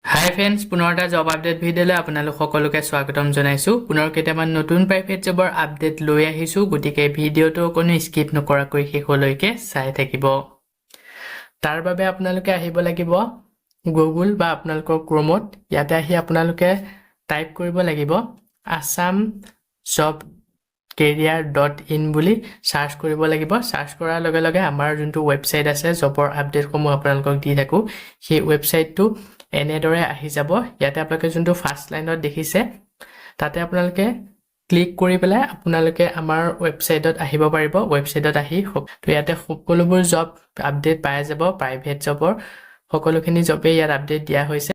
হাই friends, পুনৰ এটা job update ভিডিঅ'লৈ আপোনালোক সকলোকে স্বাগতম জনাইছোঁ। পুনৰ কেইটামান নতুন প্ৰাইভেট জবৰ আপডেট লৈ আহিছোঁ, গতিকে ভিডিঅ'টো কোনো স্কিপ নকৰাকৈ শেষলৈকে চাই থাকিব। তাৰ বাবে আপোনালোকে আহিব লাগিব গুগল বা আপোনালোকৰ ক্ৰমত। ইয়াতে আহি আপোনালোকে টাইপ কৰিব লাগিব আছাম জব career.in বুলি সাৰ্চ কৰিব লাগিব। সাৰ্চ কৰাৰ লগে লগে আমাৰ যোনটো ৱেবছাইট আছে জবৰ আপডেটসমূহ আপোনালোকক দি থাকোঁ, সেই ৱেবছাইটটো এনেদৰে আহি যাব। ইয়াতে আপোনালোকে যোনটো ফাৰ্ষ্ট লাইনত দেখিছে তাতে আপোনালোকে ক্লিক কৰি পেলাই আপোনালোকে আমাৰ ৱেবছাইটত আহিব পাৰিব। ৱেবছাইটত আহি তো ইয়াতে সকলোবোৰ জব আপডেট পাই যাব। প্ৰাইভেট জবৰ সকলোখিনি জবেই ইয়াত আপডেট দিয়া হৈছে।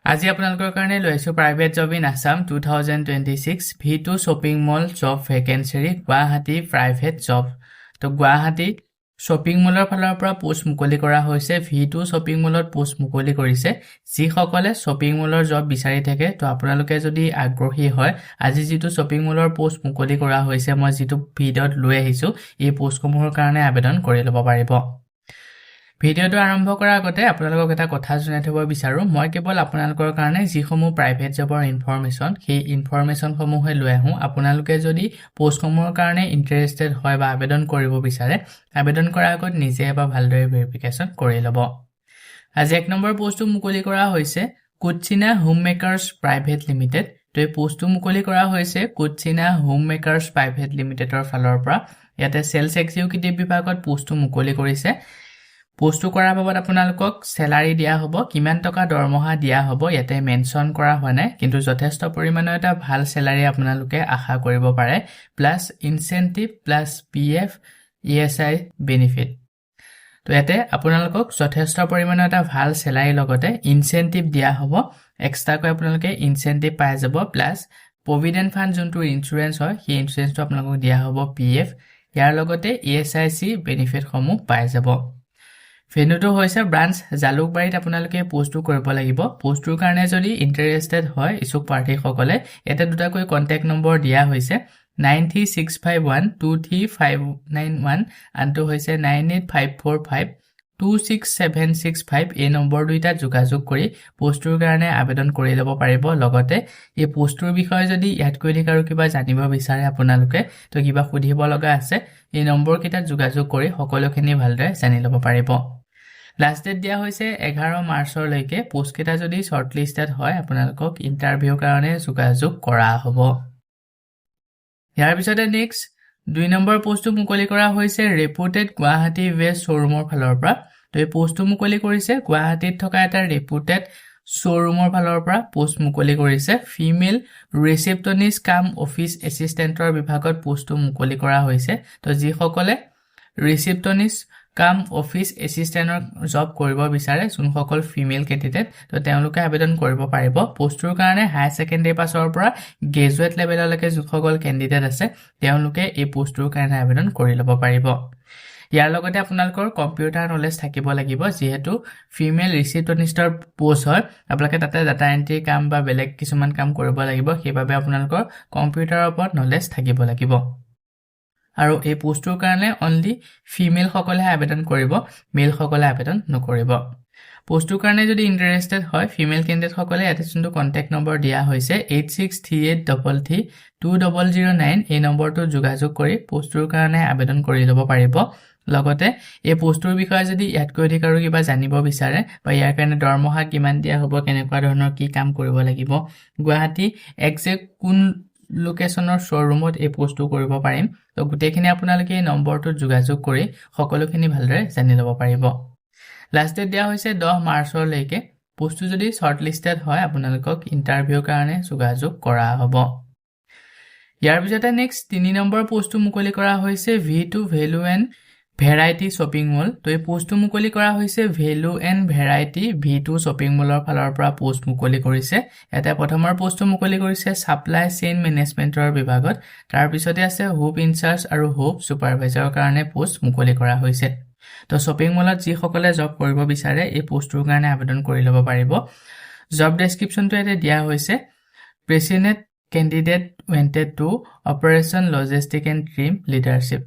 আজি আপোনালোকৰ কাৰণে লৈ আছোঁ private job in Assam 2026 V2 shopping mall job vacancy Guwahati private job. তো গুৱাহাটী শ্বপিং মলৰ ফালৰ পৰা পোষ্ট মুকলি কৰা হৈছে। V2 শ্বপিং মলত পোষ্ট মুকলি কৰিছে। যিসকলে শ্বপিং মলৰ জব বিচাৰি থাকে, তো আপোনালোকে যদি আগ্ৰহী হয়, আজি যিটো শ্বপিং মলৰ পোষ্ট মুকলি কৰা হৈছে, মই যিটো ভিডিঅ'ত লৈ আহিছোঁ, এই পোষ্টসমূহৰ কাৰণে আবেদন কৰি ল'ব পাৰিব। ভিডিঅ'টো আৰম্ভ কৰাৰ আগতে আপোনালোকক এটা কথা জনাই থব বিচাৰোঁ, মই কেৱল আপোনালোকৰ কাৰণে যিসমূহ প্ৰাইভেট জবৰ ইনফৰমেশ্যন, সেই ইনফৰমেশ্যনসমূহে লৈ আহোঁ। আপোনালোকে যদি পোষ্টসমূহৰ কাৰণে ইণ্টাৰেষ্টেড হয় বা আবেদন কৰিব বিচাৰে, আবেদন কৰাৰ আগত নিজে এবাৰ ভালদৰে ভেৰিফিকেশ্যন কৰি ল'ব। আজি 1 নম্বৰ পোষ্টটো মুকলি কৰা হৈছে কুটচিনা হোম মেকাৰ্ছ প্ৰাইভেট লিমিটেড। তো এই পোষ্টটো মুকলি কৰা হৈছে কুটচিনা হোম মেকাৰ্ছ প্ৰাইভেট লিমিটেডৰ ফালৰ পৰা। ইয়াতে চেলছ এক্সিকিউটিভ বিভাগত পোষ্টটো মুকলি কৰিছে। পোষ্টটো কৰাৰ বাবদ আপোনালোকক চেলাৰী দিয়া হ'ব, কিমান টকা দৰমহা দিয়া হ'ব ইয়াতে মেনশ্যন কৰা হোৱা নাই, কিন্তু যথেষ্ট পৰিমাণৰ এটা ভাল চেলাৰী আপোনালোকে আশা কৰিব পাৰে, plus incentive plus PF ESI benefit. তো ইয়াতে আপোনালোকক যথেষ্ট পৰিমাণৰ এটা ভাল চেলাৰী লগতে ইনচেণ্টিভ দিয়া হ'ব। এক্সট্ৰাকৈ আপোনালোকে ইনচেণ্টিভ পাই যাব, প্লাছ প্ৰভিডেণ্ট ফাণ্ড যোনটো ইঞ্চুৰেঞ্চ হয়, সেই ইঞ্চুৰেঞ্চটো আপোনালোকক দিয়া হ'ব PF। ইয়াৰ লগতে ESIC বেনিফিটসমূহ পাই যাব। ভেন্যুটো হৈছে ব্ৰাঞ্চ জালুকবাৰীত আপোনালোকে পোষ্টটো কৰিব লাগিব। পোষ্টটোৰ কাৰণে যদি ইণ্টাৰেষ্টেড হয় ইচ্ছুক প্ৰাৰ্থীসকলে, ইয়াতে দুটাকৈ কণ্টেক্ট নম্বৰ দিয়া হৈছে 9365123591, আনটো হৈছে 9854526765। এই নম্বৰ দুইটাত যোগাযোগ কৰি পোষ্টটোৰ কাৰণে আবেদন কৰি ল'ব পাৰিব। লগতে এই পোষ্টটোৰ বিষয়ে যদি ইয়াতকৈ অধিক আৰু কিবা জানিব বিচাৰে আপোনালোকে, তো কিবা সুধিব লগা আছে, এই নম্বৰকেইটাত যোগাযোগ কৰি সকলোখিনি ভালদৰে জানি ল'ব পাৰিব। লাষ্ট ডেট দিয়া হৈছে 11 মাৰ্চলৈকে। পোষ্টকেইটা যদি শ্বৰ্টলিষ্টেড হয়, আপোনালোকক ইণ্টাৰভিউৰ কাৰণে যোগাযোগ কৰা হ'ব। ইয়াৰ পিছতে নেক্সট 2 নম্বৰ পোষ্টটো মুকলি কৰা হৈছে ৰেপুটেড গুৱাহাটী ৱেষ্ট শ্ব'ৰুমৰ ফালৰ পৰা। তো এই পোষ্টটো মুকলি কৰিছে গুৱাহাটীত থকা এটা ৰেপুটেড শ্ব'ৰুমৰ ফালৰ পৰা পোষ্ট মুকলি কৰিছে। ফিমেল ৰিচেপশ্যনিষ্ট কাম অফিচ এছিষ্টেণ্টৰ বিভাগত পোষ্টটো মুকলি কৰা হৈছে। তো যিসকলে ৰিচেপশ্যনিষ্ট কাম অফিচ এছিষ্টেণ্টৰ জব কৰিব বিচাৰে, যোনসকল ফিমেল কেণ্ডিডেট, তো তেওঁলোকে আবেদন কৰিব পাৰিব। পোষ্টটোৰ কাৰণে হায়াৰ ছেকেণ্ডেৰী পাছৰ পৰা গ্ৰেজুৱেট লেভেললৈকে যোনসকল কেণ্ডিডেট আছে, তেওঁলোকে এই পোষ্টটোৰ কাৰণে আবেদন কৰি ল'ব পাৰিব। ইয়াৰ লগতে আপোনালোকৰ কম্পিউটাৰ নলেজ থাকিব লাগিব, যিহেতু ফিমেল ৰিচেপশ্যনিষ্টৰ পোষ্ট হয়। আপোনালোকে তাতে ডাটা এণ্ট্ৰি কাম বা বেলেগ কিছুমান কাম কৰিব লাগিব, সেইবাবে আপোনালোকৰ কম্পিউটাৰৰ ওপৰত নলেজ থাকিব লাগিব। আৰু এই পোষ্টটোৰ কাৰণে অনলি ফিমেলসকলেহে আবেদন কৰিব, মেলসকলে আবেদন নকৰিব। পোষ্টটোৰ কাৰণে যদি ইণ্টাৰেষ্টেড হয় ফিমেল কেণ্ডিডেটসকলে, ইয়াতে যোনটো কণ্টেক্ট নম্বৰ দিয়া হৈছে 8638332009, এই নম্বৰটো যোগাযোগ কৰি পোষ্টটোৰ কাৰণে আবেদন কৰি ল'ব পাৰিব। লগতে এই পোষ্টটোৰ বিষয়ে যদি ইয়াতকৈ অধিক আৰু কিবা জানিব বিচাৰে, বা ইয়াৰ কাৰণে দৰমহা কিমান দিয়া হ'ব, কেনেকুৱা ধৰণৰ কি কাম কৰিব লাগিব, গুৱাহাটী একজেক্ট কোন লোকেশ্যনৰ শ্ব'ৰুমত এই পোষ্টটো কৰিব পাৰিম, তো গোটেইখিনি আপোনালোকে এই নম্বৰটোত যোগাযোগ কৰি সকলোখিনি ভালদৰে জানি ল'ব পাৰিব। লাষ্ট ডেট দিয়া হৈছে 10 মাৰ্চলৈকে। পোষ্টটো যদি শ্বৰ্টলিষ্টেড হয়, আপোনালোকক ইণ্টাৰভিউৰ কাৰণে যোগাযোগ কৰা হ'ব। ইয়াৰ পিছতে নেক্সট 3 নম্বৰ পোষ্টটো মুকলি কৰা হৈছে V2 value and variety shopping mall. তো এই পোষ্টটো মুকলি কৰা হৈছে value and variety V2 shopping মলৰ ফালৰ পৰা পোষ্ট মুকলি কৰিছে। ইয়াতে প্ৰথমৰ পোষ্টটো মুকলি কৰিছে ছাপ্লাই চেইন মেনেজমেণ্টৰ বিভাগত। তাৰপিছতে আছে হোপ ইনচাৰ্জ আৰু হোপ ছুপাৰভাইজাৰৰ কাৰণে পোষ্ট মুকলি কৰা হৈছে। তো শ্বপিং মলত যিসকলে জব কৰিব বিচাৰে, এই পোষ্টটোৰ কাৰণে আবেদন কৰি ল'ব পাৰিব। জব ডেছক্ৰিপশ্যনটো ইয়াতে দিয়া হৈছে president candidate wanted to operation logistic and team leadership.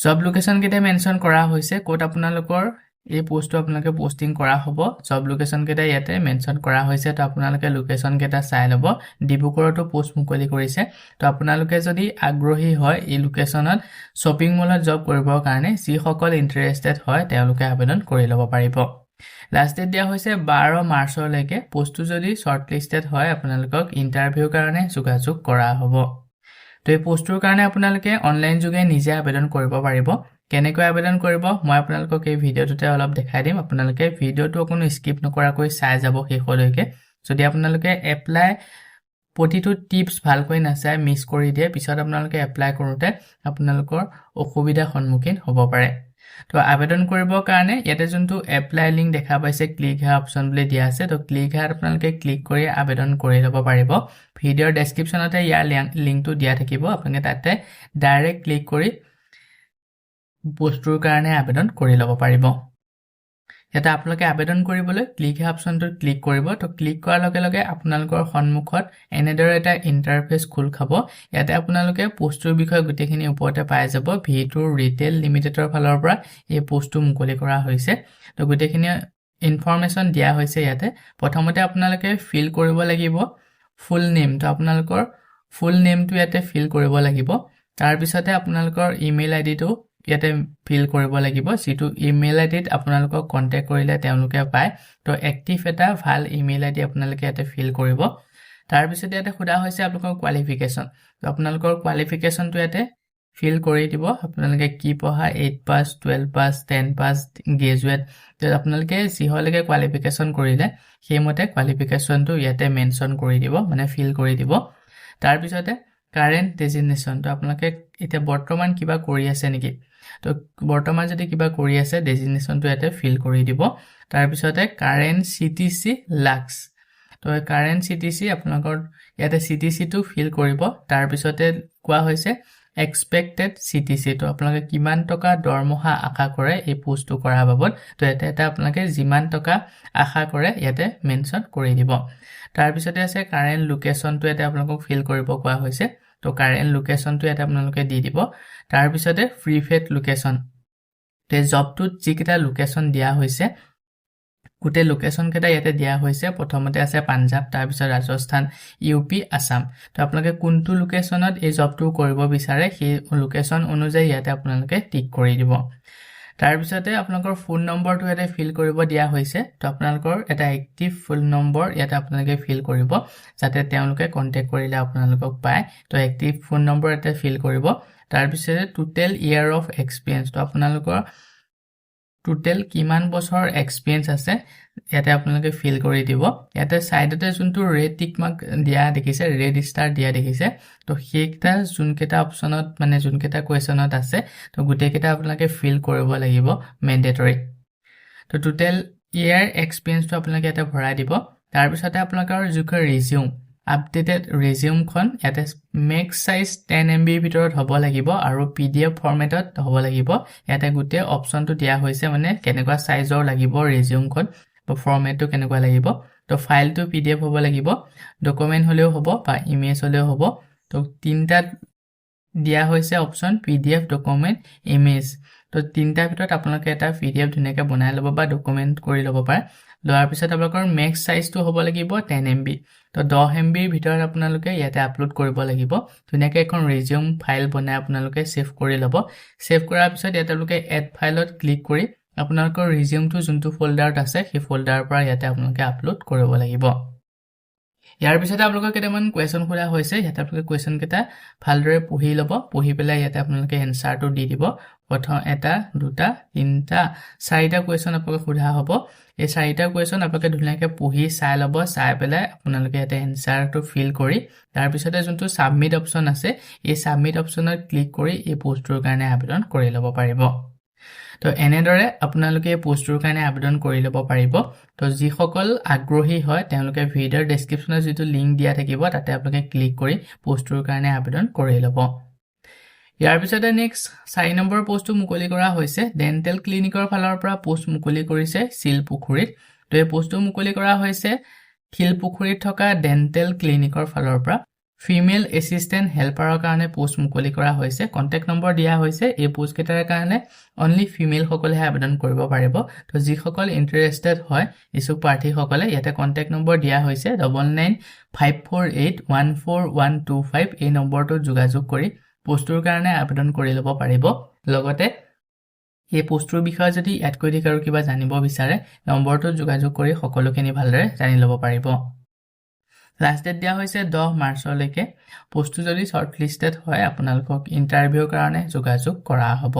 Job location কেইটা মেনশ্যন কৰা হৈছে, ক'ত আপোনালোকৰ এই পোষ্টটো আপোনালোকে পোষ্টিং কৰা হ'ব জব লোকেশ্যন কেইটা ইয়াতে মেনশ্যন কৰা হৈছে তো আপোনালোকে লোকেশ্যন কেইটা চাই ল'ব ডিব্ৰুগড়তো পোষ্ট মুকলি কৰিছে তো আপোনালোকে যদি আগ্ৰহী হয় এই লোকেশ্যনত শ্বপিং মলত জব কৰিবৰ কাৰণে যিসকল ইণ্টাৰেষ্টেড হয় তেওঁলোকে আবেদন কৰি ল'ব পাৰিব লাষ্ট ডেট দিয়া হৈছে 12 মাৰ্চলৈকে পোষ্টটো যদি শৰ্টলিষ্টেড হয় আপোনালোকক ইণ্টাৰভিউৰ কাৰণে যোগাযোগ কৰা হ'ব তো এই পোষ্টটোৰ কাৰণে আপোনালোকে অনলাইন যোগে নিজে আবেদন কৰিব পাৰিব কেনেকৈ আবেদন কৰিব মই আপোনালোকক এই ভিডিঅ'টোতে অলপ দেখাই দিম আপোনালোকে ভিডিঅ'টো কোনো স্কিপ নকৰাকৈ চাই যাব শেষলৈকে যদি আপোনালোকে এপ্লাই প্ৰতিটো টিপছ ভালকৈ নাচাই মিছ কৰি দিয়ে পিছত আপোনালোকে এপ্লাই কৰোঁতে আপোনালোকৰ অসুবিধাৰ সন্মুখীন হ'ব পাৰে তো আবেদন কৰিবৰ কাৰণে ইয়াতে যোনটো এপ্লাই লিংক দেখা পাইছে ক্লিক হিয়াৰ অপচন বুলি দিয়া আছে তো ক্লিক হিয়াৰ আপোনালোকে ক্লিক কৰি আবেদন কৰি ল'ব পাৰিব ভিডিঅ'ৰ ডেছক্ৰিপশ্যনতে ইয়াৰ লিংকটো দিয়া থাকিব আপোনালোকে তাতে ডাইৰেক্ট ক্লিক কৰি পোষ্টটোৰ কাৰণে আবেদন কৰি ল'ব পাৰিব ইয়াতে আপোনালোকে আবেদন কৰিবলৈ ক্লিক হিয়াৰ অপচনটোত ক্লিক কৰিব তো ক্লিক কৰাৰ লগে লগে আপোনালোকৰ সন্মুখত এনেদৰে এটা ইণ্টাৰফেচ খোল খাব ইয়াতে আপোনালোকে পোষ্টটোৰ বিষয়ে গোটেইখিনি ওপৰতে পাই যাব V2 ৰিটেইল লিমিটেডৰ ফালৰ পৰা এই পোষ্টটো মুকলি কৰা হৈছে তো গোটেইখিনি ইনফৰমেশ্যন দিয়া হৈছে ইয়াতে প্ৰথমতে আপোনালোকে ফিল কৰিব লাগিব ফুল নেম তো আপোনালোকৰ ফুল নেমটো ইয়াতে ফিল কৰিব লাগিব তাৰ পিছতে আপোনালোকৰ ইমেইল আইডিটো ইয়াতে ফিল কৰিব লাগিব যিটো ইমেইল আইডিত আপোনালোকক কন্টেক্ট কৰিলে তেওঁলোকে পায় তো এক্টিভ এটা ভাল ইমেইল আইডি আপোনালোকে ইয়াতে ফিল কৰিব তাৰ পিছতে ইয়াতে খোদা হৈছে আপোনালোকৰ কোৱালিফিকেশ্যন তো আপোনালোকৰ কোৱালিফিকেশ্যনটো ইয়াতে ফিল কৰি দিব আপোনালোকে কি পঢ়া 8 পাস 12 পাস 10 পাস গ্ৰেজুৱেট তো আপোনালোকে যিহলৈকে কোৱালিফিকেশ্যন কৰিলে সেইমতে কোৱালিফিকেশ্যনটো ইয়াতে মেনশ্যন কৰি দিব মানে ফিল কৰি দিব তাৰ পিছতে কাৰেন্ট ডেজিগনেশ্যন তো আপোনালোকে এতিয়া বৰ্তমান কিবা কৰি আছে নেকি তো বৰ্তমান যদি কিবা কৰি আছে ডেজিগনেশ্যনটো ইয়াতে ফিল কৰি দিব তাৰ পিছতে কাৰেন্ট সিটিসি লাক্স তো কাৰেন্ট সিটিসি আপোনালোকৰ ইয়াতে সিটিসি টো ফিল কৰিব তাৰ পিছতে কোৱা হৈছে এক্সপেক্টেড সিটিসি তো আপোনালোকে কিমান টকা দৰমহা আশা কৰে এই পোষ্টটো কৰা বাবদ তো এটা আপোনালোকে যিমান টকা আশা কৰে ইয়াতে মেনশ্যন কৰি দিব তাৰ পিছতে আছে কাৰেন্ট লোকেশ্যনটো ইয়াতে আপোনালোকক ফিল কৰিব কোৱা হৈছে তো কাৰেন্ট লোকেশ্যনটো ইয়াতে আপোনালোকে দি দিব তাৰ পিছতে প্ৰিফেড লোকেশ্যন তে জবটোত যিকেইটা লোকেশ্যন দিয়া হৈছে গোটেই লোকেশ্যন কেইটা ইয়াতে দিয়া হৈছে প্ৰথমতে আছে পাঞ্জাব তাৰ পিছত ৰাজস্থান ইউপি আসাম তো আপোনালোকে কোনটো লোকেশ্যনত এই জবটো কৰিব বিচাৰে সেই লোকেশ্যন অনুযায়ী ইয়াতে আপোনালোকে টিক কৰি দিব তাৰ পিছতে আপোনালোকৰ ফোন নম্বৰটো ইয়াতে ফিল কৰিব দিয়া হৈছে তো আপোনালোকৰ এটা এক্টিভ ফোন নম্বৰ ইয়াতে আপোনালোকে ফিল কৰিব যাতে তেওঁলোকে কন্টেক্ট কৰিলে আপোনালোকক পায় তো এক্টিভ ফোন নম্বৰ ইয়াতে ফিল কৰিব তাৰ পিছতে টোটেল ইয়াৰ অফ এক্সপেৰিয়েন্স তো আপোনালোকৰ টোটেল কিমান বছৰ এক্সপেৰিয়েন্স আছে ইয়াতে আপোনালোকে ফিল কৰি দিব ইয়াতে সাইডতে যোনটো ৰেড টিক মাৰ্ক দিয়া দেখিছে ৰেড ষ্টাৰ দিয়া দেখিছে তো সেইটা যোনকেইটা অপচনত মানে যোনকেইটা কোৱেশ্যনত আছে তো গোটেইকেইটা আপোনালোকে ফিল কৰিব লাগিব মেন্ডেটৰি তো টোটেল ইয়াৰ এক্সপেৰিয়েন্সটো আপোনালোকে ইয়াতে ভৰাই দিব তাৰ পিছতে আপোনালোকৰ যিটো ৰিজিউম আপডেটেড ৰিজিউমখন ইয়াতে মেক্স সাইজ 10 MB ভিতৰত হ'ব লাগিব আৰু PDF ফৰমেটত হ'ব লাগিব ইয়াতে গোটেই অপচনটো দিয়া হৈছে মানে কেনেকুৱা সাইজৰ লাগিব ৰিজিউমখন বা ফৰমেটটো কেনেকুৱা লাগিব তো ফাইলটো PDF হ'ব লাগিব ডকুমেন্ট হলেও হ'ব বা ইমেজ হলেও হ'ব তো তিনটা দিয়া হৈছে অপচন PDF ডকুমেন্ট ইমেজ তো তিনটা ভিতৰত আপোনালোকে এটা PDF ধুনীয়াকৈ বনাই ল'ব বা ডকুমেন্ট কৰি ল'ব পাৰে লোৱাৰ পিছত আপোনালোকৰ মেক্স সাইজটো হ'ব লাগিব 10 MB তো 10 MB ভিতৰত আপোনালোকে ইয়াতে আপলোড কৰিব লাগিব ধুনীয়াকৈ এখন ৰিজিউম ফাইল বনাই আপোনালোকে সেভ কৰি ল'ব সেভ কৰাৰ পিছত ইয়াতে আপোনালোকে এড ফাইলত ক্লিক কৰি আপোনালোকৰ ৰিজিউমটো যোনটো ফোল্ডাৰত আছে সেই ফোল্ডাৰৰ পৰা ইয়াতে আপোনালোকে আপলোড কৰিব লাগিব ইয়াৰ পিছতে আপোনালোকৰ কেইটামান কোৱেশ্যন খোলা হৈছে ইয়াতে আপোনালোকে কোৱেশ্যন কেইটা ভালদৰে পঢ়ি ল'ব পঢ়ি পেলাই ইয়াতে আপোনালোকে এনসাৰটো দি দিব প্ৰথম এটা দুটা তিনটা চাৰিটা কোৱেশ্যন আপোনালোকে সোধা হ'ব এই চাৰিটা কোৱেশ্যন আপোনালোকে ধুনীয়াকৈ পঢ়ি চাই ল'ব চাই পেলাই আপোনালোকে ইয়াতে এনসাৰটো ফিল কৰি তাৰ পিছতে যোনটো সাবমিট অপচন আছে এই সাবমিট অপচনত ক্লিক কৰি এই পোষ্টটোৰ কাৰণে আবেদন কৰি ল'ব পাৰিব তো এনেদৰে আপোনালোকে পোষ্টটোৰ কাৰণে আবেদন কৰি ল'ব পাৰিব তো যিসকল আগ্ৰহী হয় তেওঁলোকে ভিডিঅ'ৰ ডেছক্ৰিপশ্যনত যিটো লিংক দিয়া থাকিব তাতে আপোনালোকে ক্লিক কৰি পোষ্টটোৰ কাৰণে আবেদন কৰি ল'ব ইয়াৰ পিছতে নেক্সট 4 নম্বৰ পোষ্টটো মুকলি কৰা হৈছে ডেন্টেল ক্লিনিকৰ ফালৰ পৰা পোষ্ট মুকলি কৰিছে শিলপুখুৰীত তো এই পোষ্টটো মুকলি কৰা হৈছে শিলপুখুৰীত থকা ডেন্টেল ক্লিনিকৰ ফালৰ পৰা ফিমেল এসিস্টেন্ট হেল্পাৰৰ কাৰণে পোষ্ট মুকলি কৰা হৈছে কন্টাক্ট নম্বৰ দিয়া হৈছে এই পোষ্ট কেটাৰ কাৰণে অনলি ফিমেল সকলেহে আবেদন কৰিব পাৰিব তো যিসকল ইন্টাৰেষ্টেড হয় ইছুক প্ৰাৰ্থী সকলে ইয়াতে কন্টাক্ট নম্বৰ দিয়া হৈছে 9954814125 এই নম্বৰটো যোগাযোগ কৰি পোষ্টৰ কাৰণে আবেদন কৰি ল'ব পাৰিব লগতে এই পোষ্টৰ বিষয়ে যদি ইয়াতকৈ অধিক আৰু কিবা জানিব বিচাৰে নম্বৰটো যোগাযোগ কৰি সকলোখিনি ভালদৰে জানি ল'ব পাৰিব লাষ্ট ডেট দিয়া হৈছে 10 মাৰ্চলৈকে পোষ্টটো যদি শৰ্ট লিষ্টেড হয় আপোনালোকক ইন্টাৰভিউৰ কাৰণে যোগাযোগ কৰা হ'ব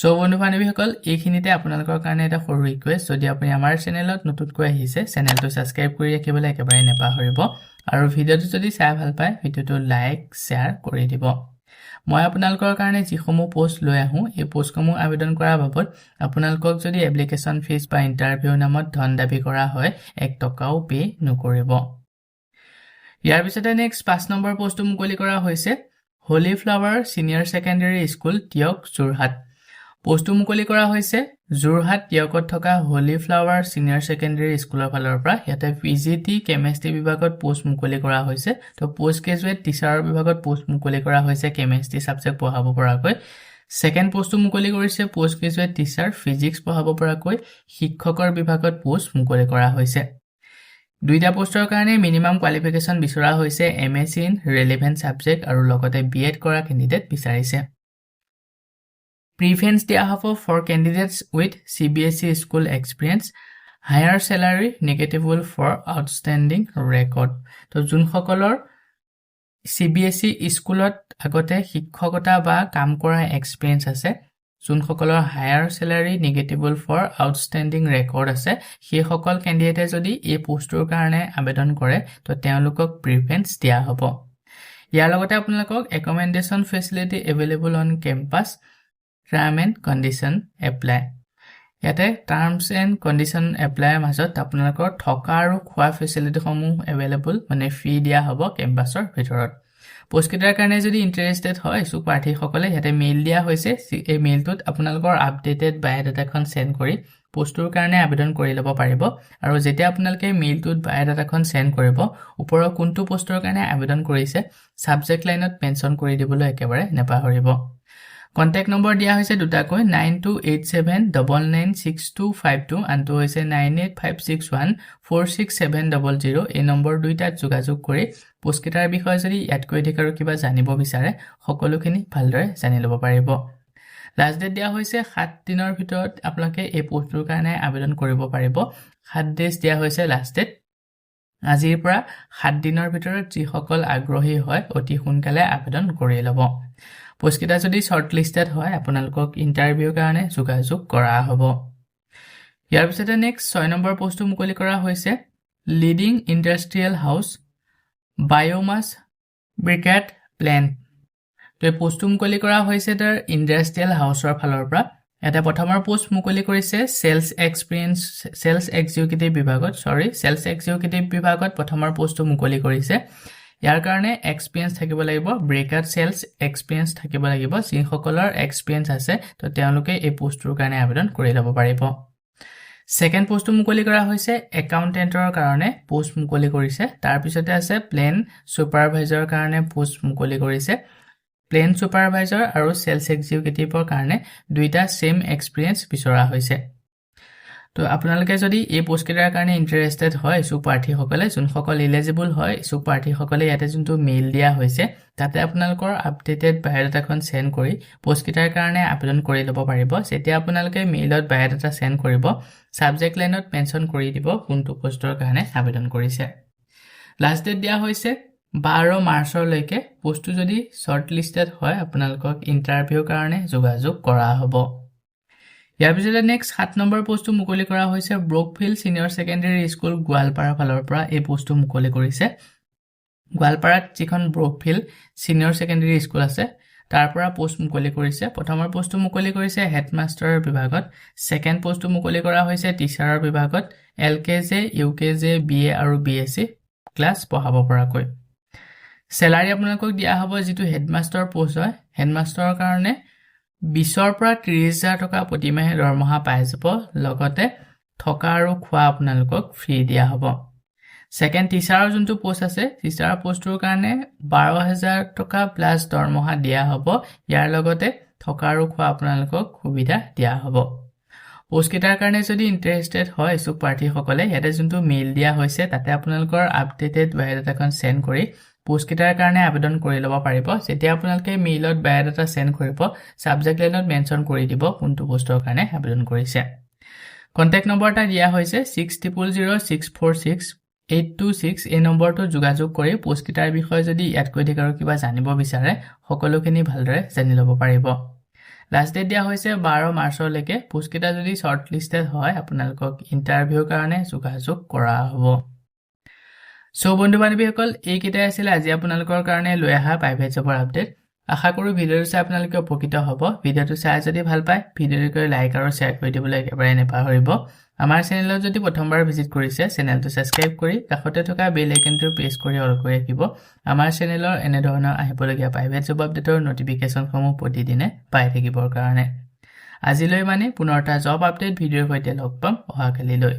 সো বন্ধু-বান্ধৱীসকল এইখিনিতে আপোনালোকৰ কাৰণে এটা সৰু ৰিকুৱেষ্ট যদি আপুনি আমাৰ চেনেলত নতুনকৈ আহিছে চেনেলটো সাবস্ক্ৰাইব কৰি ৰাখিবলৈ একেবাৰে নেপাহৰিব আৰু ভিডিঅ'টো যদি চাই ভাল পায় ভিডিঅ'টো লাইক শেয়াৰ কৰি দিব মই আপোনালোকৰ কাৰণে যিসমূহ পোষ্ট লৈ আহো এই পোষ্টসমূহ আবেদন কৰাৰ বাবদ আপোনালোকক যদি এপ্লিকেশন ফিজ বা ইন্টাৰভিউ নামত ধন দাবী কৰা হয় 1 টকাও পে নকৰিব ইয়াৰ পিছতে নেক্সট 5 নম্বৰ পোষ্টটো মুকলি কৰা হৈছে Holy Flower Senior Secondary School Teok Jorhat পোষ্টটো মুকলি কৰা হৈছে যোৰহাট টিয়কত থকা হোলি ফ্লাৱাৰ সিনিয়ৰ সেকেন্ডাৰী স্কুলৰ ফালৰ পৰা ইয়াতে পিজিটি কেমিষ্ট্ৰি বিভাগত পোষ্ট মুকলি কৰা হৈছে তো পোষ্ট গ্ৰেজুৱেট টিচাৰৰ বিভাগত পোষ্ট মুকলি কৰা হৈছে কেমিষ্ট্ৰি সাবজেক্ট পঢ়াব পৰাকৈ সেকেন্ড পোষ্টটো মুকলি কৰিছে পোষ্ট গ্ৰেজুৱেট টিচাৰ ফিজিক্স পঢ়াব পৰাকৈ শিক্ষকৰ বিভাগত পোষ্ট মুকলি কৰা হৈছে দুইটা পোষ্টৰ কাৰণে মিনিমাম কোৱালিফিকেশন বিচৰা হৈছে এমএসসি ইন ৰিলেভেন্ট সাবজেক্ট আৰু লগতে বিএড কৰা ক্যান্ডিডেট বিচাৰিছে Preference দিয়া হ'ব for candidates with CBSE school experience, higher salary, negatable for outstanding record. তো যোনসকলৰ CBSE স্কুলত আগতে শিক্ষকতা বা কাম কৰা এক্সপেৰিয়েন্স আছে যোনসকলৰ higher salary, negatable for outstanding record আছে সেই সকল ক্যান্ডিডেটে যদি এই পোষ্টৰ কাৰণে আবেদন কৰে তো তেওঁলোকক প্ৰিফাৰেন্স দিয়া হ'ব ইয়াৰ লগতে আপোনালোকক accommodation facility available on campus Term and condition apply. ইয়াতে terms and condition apply মাজত আপোনালোকৰ থকা আৰু খোৱা ফেচিলিটি সমূহ available মানে ফ্ৰী দিয়া হ'ব কেম্পাছৰ ভিতৰত পোষ্ট কেটাৰ কাৰণে যদি ইন্টাৰেষ্টেড হয় সু প্ৰাৰ্থী সকলে ইয়াতে মেইল দিয়া হৈছে এই মেইলটোত আপোনালোকৰ আপডেটেড বায়োডাটাখন সেন্ড কৰি পোষ্টৰ কাৰণে আবেদন কৰি ল'ব পাৰিব আৰু যেতিয়া আপোনালোকে মেইলটোত বায়োডাটাখন সেন্ড কৰিব ওপৰৰ কোনটো পোষ্টৰ কাৰণে আবেদন কৰিছে সাবজেক্ট লাইনত মেনশন কৰি দিবলৈ একেবাৰে নেপাহৰিব Contact number দিয়া হৈছে দুটাকৈ 9287996252 আনটো হৈছে 9856146700 এই নম্বৰ দুইটা যোগাযোগ কৰি পোষ্ট কেটাৰ বিষয়ে যদি ইয়াতকৈ অধিক আৰু কিবা জানিব বিচাৰে সকলোখিনি ভালদৰে জানি ল'ব পাৰিব লাষ্ট ডেট দিয়া হৈছে 7 দিনৰ ভিতৰত আপোনালোকে এই পোষ্টৰ কাৰণে আবেদন কৰিব পাৰিব 7 ডেজ দিয়া হৈছে লাষ্ট ডেট আজিৰ পৰা 7 দিনৰ ভিতৰত যি সকল আগ্ৰহী হয় অতি সোনকালে আবেদন কৰি ল'ব পোষ্ট কেটা যদি শৰ্ট লিষ্টেড হয় আপোনালোকক ইন্টাৰভিউ কাৰণে যোগাযোগ কৰা হ'ব ইয়াৰ পিছতে নেক্সট 6 নম্বৰ পোষ্টটো মুকলি কৰা হৈছে লিডিং ইন্ডাষ্ট্ৰিয়েল হাউস বায়োমাস ব্ৰিকেট প্লান্ট তো পোষ্টটো মুকলি কৰা হৈছে তাৰ ইন্ডাষ্ট্ৰিয়েল হাউসৰ ফালৰ পৰা এটা প্ৰথমৰ পোষ্ট মুকলি কৰিছে সেলস এক্সিকিউটিভ বিভাগত প্ৰথমৰ পোষ্টটো মুকলি কৰিছে ইয়াৰ কাৰণে এক্সপেৰিয়েন্স থাকিব লাগিব ব্ৰেকাৰ সেলস এক্সপেৰিয়েন্স থাকিব লাগিব যি সকলৰ এক্সপেৰিয়েন্স আছে তো তেওঁলোকে এই পোষ্টৰ কাৰণে আবেদন কৰি ল'ব পাৰিব সেকেন্ড পোষ্টটো মুকলি কৰা হৈছে একাউন্টেন্টৰ কাৰণে পোষ্ট মুকলি কৰিছে তাৰ পিছতে আছে প্লেন সুপাৰভাইজাৰৰ কাৰণে পোষ্ট মুকলি কৰিছে প্লেন সুপাৰভাইজাৰ আৰু সেলস এক্সিকিউটিভৰ কাৰণে দুইটা সেম এক্সপেৰিয়েন্স বিচৰা হৈছে তো আপোনালোকে যদি এই পোষ্ট কেটাৰ কাৰণে ইন্টাৰেষ্টেড হয় সু প্ৰাৰ্থী সকলে যোন সকল এলিজিবল হয় সু প্ৰাৰ্থী সকলে ইয়াতে যোনটো মেইল দিয়া হৈছে তাতে আপোনালোকৰ আপডেটেড বায়োডাটাখন সেন্ড কৰি পোষ্ট কেটাৰ কাৰণে আবেদন কৰি ল'ব পাৰিব যেতিয়া আপোনালোকে মেইলত বায়োডাটা সেন্ড কৰিব সাবজেক্ট লাইনত মেনশন কৰি দিব কোনটো পোষ্টৰ কাৰণে আবেদন কৰিছে লাষ্ট ডেট দিয়া হৈছে 12 মাৰ্চলৈকে পোষ্টটো যদি শৰ্ট লিষ্টেড হয় আপোনালোকক ইন্টাৰভিউ কাৰণে যোগাযোগ কৰা হ'ব ইয়াৰ পিছতে নেক্সট 7 নম্বৰ পোষ্টটো মুকলি কৰা হৈছে ব্ৰকফিল্ড সিনিয়ৰ সেকেন্ডাৰী স্কুল গোৱালপাৰা ফালৰ পৰা এই পোষ্টটো মুকলি কৰিছে গোৱালপাৰাত যিখন ব্ৰকফিল্ড সিনিয়ৰ সেকেন্ডাৰী স্কুল আছে তাৰ পৰা পোষ্ট মুকলি কৰিছে প্ৰথমৰ পোষ্টটো মুকলি কৰিছে হেডমাষ্টাৰৰ বিভাগত সেকেন্ড পোষ্টটো মুকলি কৰা হৈছে টিচাৰৰ বিভাগত এলকেজে ইউকেজে বিএ আৰু বিএসসি ক্লাছ পঢ়াব পৰাকৈ স্যালাৰি আপোনালোকক দিয়া হ'ব যেটো হেডমাষ্টাৰ পোষ্ট হয় হেডমাষ্টাৰৰ কাৰণে 20ৰ পৰা 30,000 টকা প্ৰতি মাহে দৰমহা পাই যাব লগতে থকা আৰু খোৱা আপোনালোকক ফ্ৰী দিয়া হ'ব সেকেন্ড টিচাৰৰ যোনটো পোষ্ট আছে টিচাৰৰ পোষ্টৰ কাৰণে 12,000 টকা প্লাস দৰমহা দিয়া হ'ব ইয়াৰ লগতে থকা আৰু খোৱা আপোনালোকক সুবিধা দিয়া হ'ব পোষ্ট কেইটাৰ কাৰণে যদি ইন্টাৰেষ্টেড হয় ইচ্ছুক প্ৰাৰ্থীসকলে ইয়াতে যোনটো মেইল দিয়া হৈছে তাতে আপোনালোকৰ আপডেটেড বায়োডাটাখন সেন্ড কৰি পোষ্ট কেইটাৰ কাৰণে আবেদন কৰি ল'ব পাৰিব যেতিয়া আপোনালোকে মেইলত বায়োডাটা সেন্ড কৰিব সাবজেক্ট লাইনত মেনশন কৰি দিব কোনটো পোষ্টৰ কাৰণে আবেদন কৰিছে কন্টাক্ট নম্বৰটা দিয়া হৈছে 600646 এই নম্বৰটো যোগাযোগ কৰি পোষ্ট কেইটাৰ বিষয়ে যদি ইয়াতকৈ অধিক আৰু কিবা জানিব বিচাৰে সকলোখিনি ভালদৰে জানি ল'ব পাৰিব লাষ্ট ডেট দিয়া হৈছে 12 মাৰ্চলৈকে পোষ্ট কেইটা যদি শৰ্ট লিষ্টেড হয় আপোনালোকক ইন্টাৰভিউৰ কাৰণে যোগাযোগ কৰা হ'ব সো বন্ধু বান্ধৱীসকল এই কেইটাই আছিল আজি আপোনালোকৰ কাৰণে লৈ অহা প্ৰাইভেট জবৰ আপডেট আশা কৰো ভিডিঅ'টো চাই আপোনালোকে উপকৃত হ'ব ভিডিঅ'টো চাই যদি ভাল পায় ভিডিঅ'টো লাইক আৰু শেয়াৰ কৰি দিবলৈ একেবাৰে নেপাহৰিব আমাৰ চেনেলত যদি প্ৰথমবাৰ ভিজিট কৰিছে চেনেলটো সাবস্ক্ৰাইব কৰি কাষতে থকা বেল আইকনটো প্ৰেছ কৰি অল কৰি ৰাখিব আমাৰ চেনেলৰ এনে ধৰণৰ আহিবলগীয়া প্ৰাইভেট জব আপডেটৰ নটিফিকেশনসমূহ প্ৰতিদিনে পাই থাকিবৰ কাৰণে আজিলৈ মানে পুনৰ এটা জব আপডেট ভিডিঅ'ৰ সৈতে লগ পাম অহাকালিলৈ